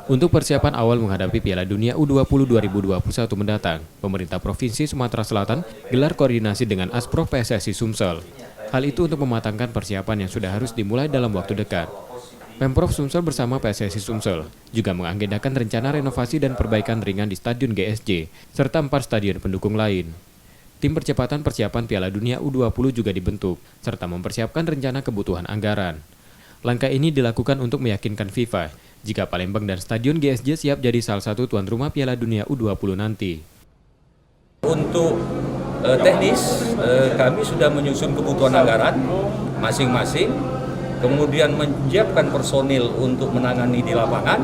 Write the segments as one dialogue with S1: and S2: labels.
S1: Untuk persiapan awal menghadapi Piala Dunia U20 2021 mendatang, pemerintah Provinsi Sumatera Selatan gelar koordinasi dengan Asprof PSSI Sumsel. Hal itu untuk mematangkan persiapan yang sudah harus dimulai dalam waktu dekat. Pemprov Sumsel bersama PSSI Sumsel juga mengagendakan rencana renovasi dan perbaikan ringan di Stadion GSJ, serta 4 stadion pendukung lain. Tim percepatan persiapan Piala Dunia U20 juga dibentuk, serta mempersiapkan rencana kebutuhan anggaran. Langkah ini dilakukan untuk meyakinkan FIFA jika Palembang dan Stadion GSJ siap jadi salah satu tuan rumah Piala Dunia U20 nanti.
S2: Untuk teknis, kami sudah menyusun kebutuhan anggaran masing-masing, kemudian menyiapkan personil untuk menangani di lapangan,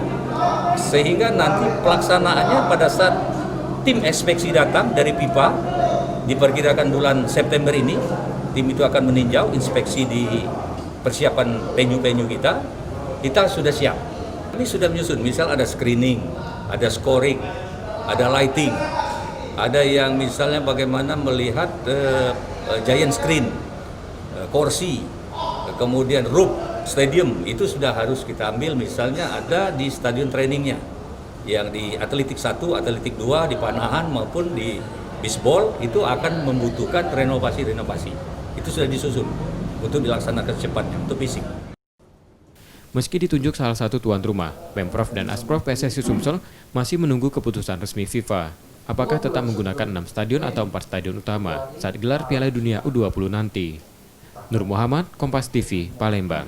S2: sehingga nanti pelaksanaannya pada saat tim inspeksi datang dari FIFA, diperkirakan bulan September ini, tim itu akan meninjau inspeksi di persiapan venue-venue kita sudah siap. Ini sudah menyusun, misal ada screening, ada scoring, ada lighting, ada yang misalnya bagaimana melihat giant screen, kursi, kemudian roof, stadium, itu sudah harus kita ambil, misalnya ada di stadion trainingnya, yang di atletik 1, atletik 2, di panahan maupun di bisbol, itu akan membutuhkan renovasi-renovasi. Itu sudah disusun untuk dilaksanakan secepatnya, untuk fisik.
S1: Meski ditunjuk salah satu tuan rumah, Pemprov dan Asprof PSSI Sumsel masih menunggu keputusan resmi FIFA. Apakah tetap menggunakan 6 stadion atau 4 stadion utama saat gelar Piala Dunia U20 nanti? Nur Muhammad, Kompas TV, Palembang.